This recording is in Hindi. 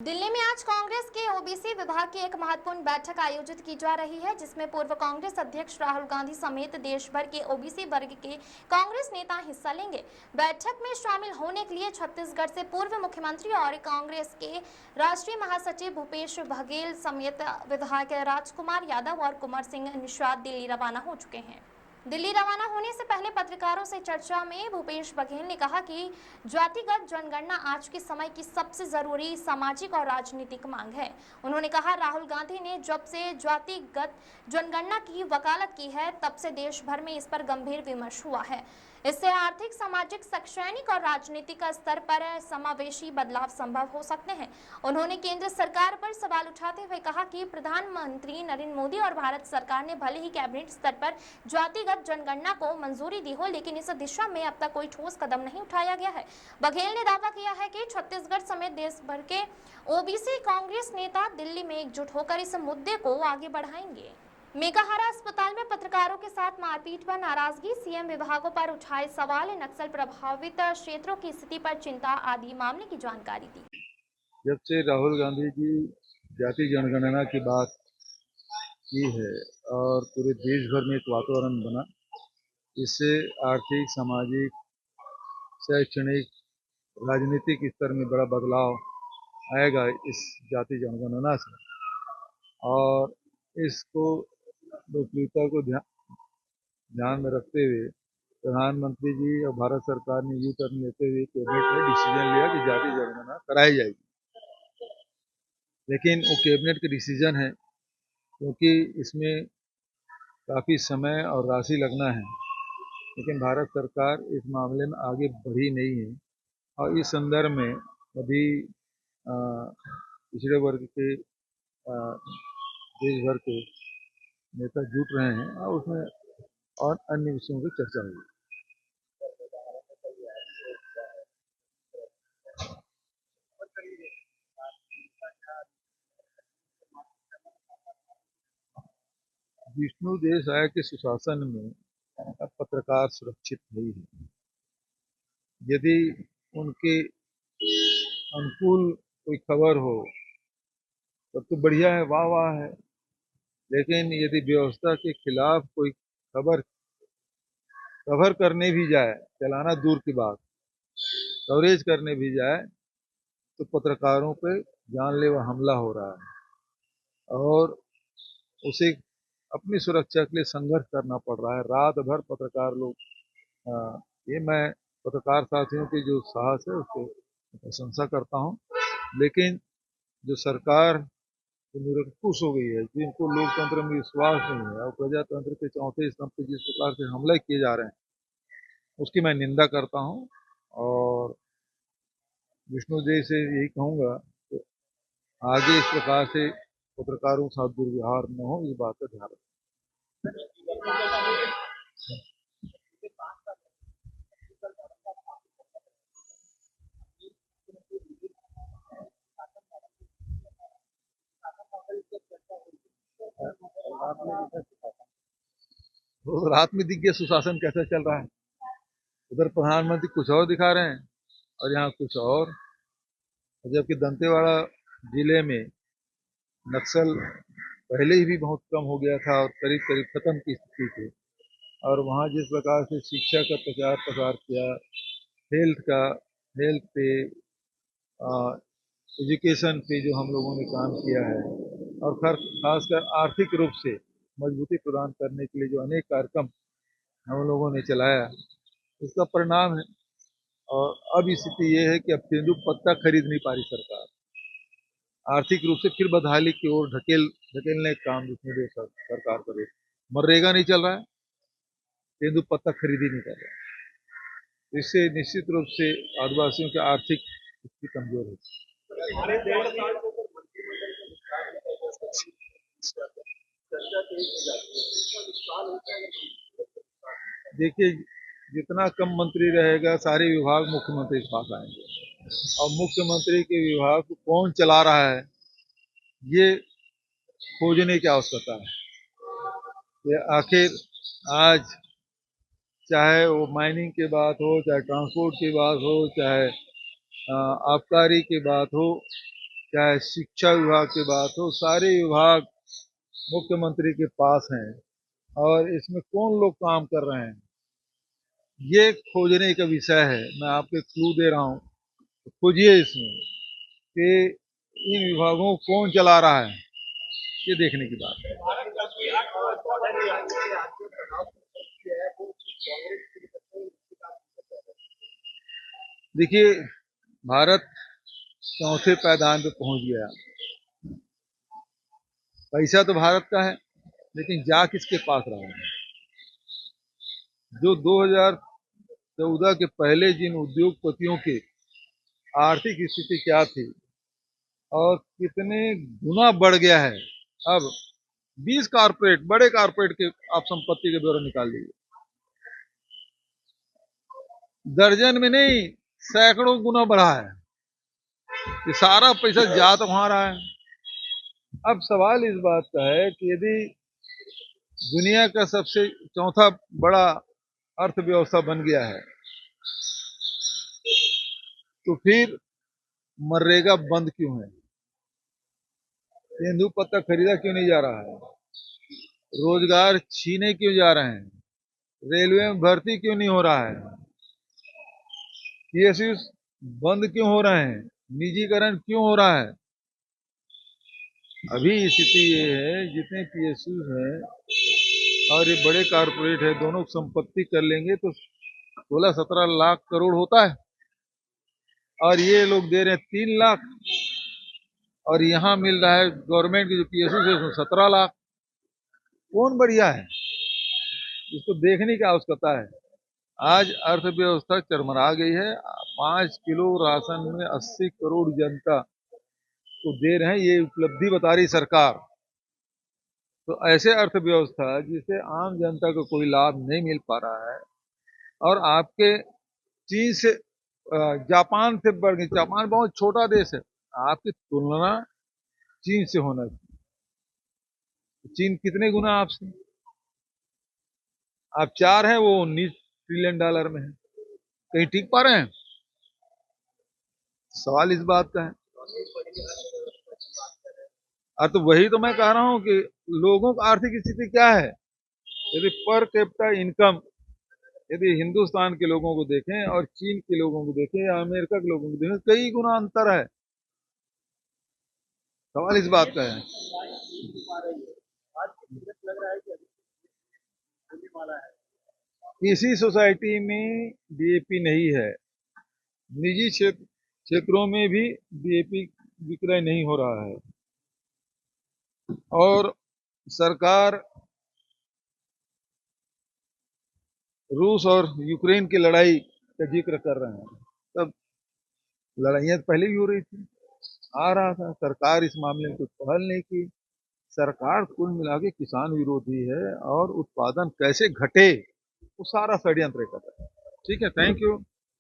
दिल्ली में आज कांग्रेस के ओबीसी विभाग की एक महत्वपूर्ण बैठक आयोजित की जा रही है, जिसमें पूर्व कांग्रेस अध्यक्ष राहुल गांधी समेत देश भर के ओबीसी वर्ग के कांग्रेस नेता हिस्सा लेंगे। बैठक में शामिल होने के लिए छत्तीसगढ़ से पूर्व मुख्यमंत्री और कांग्रेस के राष्ट्रीय महासचिव भूपेश बघेल समेत विधायक राजकुमार यादव और कुंवर सिंह निषाद दिल्ली रवाना हो चुके हैं। दिल्ली रवाना होने से पहले पत्रकारों से चर्चा में भूपेश बघेल ने कहा कि जातिगत जनगणना आज के समय की सबसे जरूरी सामाजिक और राजनीतिक मांग है। उन्होंने कहा, राहुल गांधी ने जब से जातिगत जनगणना की वकालत की है, तब से देश भर में इस पर गंभीर विमर्श हुआ है। इससे आर्थिक, सामाजिक, शैक्षणिक और राजनीतिक स्तर पर समावेशी बदलाव संभव हो सकते हैं। उन्होंने केंद्र सरकार पर सवाल उठाते हुए कहा कि प्रधानमंत्री नरेंद्र मोदी और भारत सरकार ने भले ही कैबिनेट स्तर पर जातिगत जनगणना को मंजूरी दी हो, लेकिन इस दिशा में अब तक कोई ठोस कदम नहीं उठाया गया है। बघेल ने दावा किया है कि छत्तीसगढ़ समेत देश भर के ओबीसी कांग्रेस नेता दिल्ली में एकजुट होकर इस मुद्दे को आगे बढ़ाएंगे। मेकाहारा अस्पताल में पत्रकारों के साथ मारपीट पर नाराजगी, सीएम विभागों पर उठाए सवाल, नक्सल प्रभावित क्षेत्रों की स्थिति पर चिंता आदि मामले की जानकारी दी। जब से राहुल गांधी जी जाति जनगणना की बात की है और पूरे देश भर में एक वातावरण बना, इससे आर्थिक, सामाजिक, शैक्षणिक, राजनीतिक स्तर में बड़ा बदलाव आएगा इस जाति जनगणना से। और इसको लोकप्रियता को ध्यान में रखते हुए प्रधानमंत्री जी और भारत सरकार ने यू टर्न लेते हुए कैबिनेट में डिसीजन लिया कि जाति जनगणना कराई जाएगी। लेकिन वो कैबिनेट के डिसीजन है, क्योंकि इसमें काफ़ी समय और राशि लगना है। लेकिन भारत सरकार इस मामले में आगे बढ़ी नहीं है और इस संदर्भ में अभी पिछड़े वर्ग के देश भर के नेता जुट रहे हैं और उसमें और अन्य विषयों की चर्चा हुई। विष्णु देव राय के सुशासन में पत्रकार सुरक्षित नहीं है। यदि उनके अनुकूल कोई खबर हो तब तो बढ़िया है, वाह वाह है। लेकिन यदि व्यवस्था के खिलाफ कोई खबर कवर करने भी जाए, चलाना दूर की बात, कवरेज करने भी जाए, तो पत्रकारों पे जानलेवा हमला हो रहा है और उसे अपनी सुरक्षा के लिए संघर्ष करना पड़ रहा है। रात भर पत्रकार लोग ये मैं पत्रकार साथियों की जो साहस है उसको प्रशंसा करता हूँ। लेकिन जो सरकार निरंकुश हो गई है, जिनको लोकतंत्र में विश्वास नहीं है और प्रजातंत्र के चौथे स्तंभ पर जिस प्रकार से हमले किए जा रहे हैं, उसकी मैं निंदा करता हूँ। और विष्णुदेव से यही कहूँगा कि आगे इस प्रकार से पत्रकारों के साथ दुर्व्यवहार न हो, इस बात का ध्यान रखें। तो रात में दिख गया सुशासन कैसा चल रहा है। उधर प्रधानमंत्री कुछ और दिखा रहे हैं और यहाँ कुछ और। जबकि दंतेवाड़ा जिले में नक्सल पहले ही भी बहुत कम हो गया था और करीब करीब खत्म की स्थिति थी। और वहाँ जिस प्रकार से शिक्षा का प्रचार प्रसार किया, हेल्थ पे, एजुकेशन पे जो हम लोगों ने काम किया है, और खासकर आर्थिक रूप से मजबूती प्रदान करने के लिए जो अनेक कार्यक्रम हम लोगों ने चलाया, इसका परिणाम है। और अब स्थिति ये है कि अब तेंदुपत्ता खरीद नहीं पा रही सरकार। आर्थिक रूप से फिर बदहाली की ओर ढकेलने का काम विष्णुदेव सरकार करे। मनरेगा नहीं चल रहा है, तेंदुपत्ता खरीदी नहीं कर रहा है। इससे निश्चित रूप से आदिवासियों की आर्थिक स्थिति कमजोर है। देखिए, जितना कम मंत्री रहेगा, सारे विभाग मुख्यमंत्री के पास आएंगे और मुख्यमंत्री के विभाग को कौन चला रहा है ये खोजने की आवश्यकता है। ये आखिर आज चाहे वो माइनिंग की बात हो, चाहे ट्रांसपोर्ट की बात हो, चाहे आबकारी की बात हो, चाहे शिक्षा विभाग की बात हो, सारे विभाग मुख्यमंत्री के पास हैं और इसमें कौन लोग काम कर रहे हैं ये खोजने का विषय है। मैं आपको क्लू दे रहा हूँ, तो खोजिए इसमें कि इन विभागों को कौन चला रहा है, ये देखने की बात है। देखिए, भारत चौथे पायदान पे पहुंच गया। पैसा तो भारत का है, लेकिन जा किसके पास रहा है? जो 2014 के पहले जिन उद्योगपतियों की आर्थिक स्थिति क्या थी और कितने गुना बढ़ गया है, अब 20 कारपोरेट, बड़े कारपोरेट के आप संपत्ति के ब्यौरा निकाल लीजिए, दर्जन में नहीं सैकड़ों गुना बढ़ा है। ये सारा पैसा जा तो वहां रहा है। अब सवाल इस बात का है कि यदि दुनिया का सबसे चौथा बड़ा अर्थव्यवस्था बन गया है, तो फिर मनरेगा बंद क्यों है? तेंदुपत्ता खरीदा क्यों नहीं जा रहा है? रोजगार छीने क्यों जा रहे हैं? रेलवे में भर्ती क्यों नहीं हो रहा है? पीएसयू बंद क्यों हो रहे हैं? निजीकरण क्यों हो रहा है? अभी स्थिति ये है, जितने पीएसयू हैं और ये बड़े कारपोरेट है, दोनों संपत्ति कर लेंगे तो 16-17 लाख करोड़ होता है, और ये लोग दे रहे हैं 3 लाख, और यहाँ मिल रहा है गवर्नमेंट की जो पीएसयू है उसमें 17 लाख। कौन बढ़िया है? इसको देखने की आवश्यकता है। आज अर्थव्यवस्था चरमरा गई है। 5 किलो राशन में 80 करोड़ जनता को दे रहे हैं, ये उपलब्धि बता रही सरकार। तो ऐसे अर्थव्यवस्था जिसे आम जनता को कोई लाभ नहीं मिल पा रहा है, और आपके चीन से जापान से बढ़ गई, जापान बहुत छोटा देश है, आपकी तुलना चीन से होना चाहिए। चीन कितने गुना आपसे? आप 4 हैं, वो 19 ट्रिलियन डॉलर में है। कहीं टिक पा रहे हैं? सवाल इस बात का है। तो वही तो मैं कह रहा हूं कि लोगों की आर्थिक स्थिति क्या है। यदि पर कैपिटा इनकम यदि हिंदुस्तान के लोगों को देखें और चीन के लोगों को देखें या अमेरिका के लोगों को देखें, कई गुना अंतर है। सवाल इस बात का है। किसी सोसाइटी में डीएपी नहीं है, निजी क्षेत्रों में भी डीएपी विक्रय नहीं हो रहा है, और सरकार रूस और यूक्रेन की लड़ाई का जिक्र कर रहे हैं। तब लड़ाइयां पहले भी हो रही थी, आ रहा था, सरकार इस मामले में कुछ पहल नहीं की। सरकार कुल मिला के किसान विरोधी है, और उत्पादन कैसे घटे वो सारा षड्यंत्र कर रहा है। ठीक है, थैंक यू।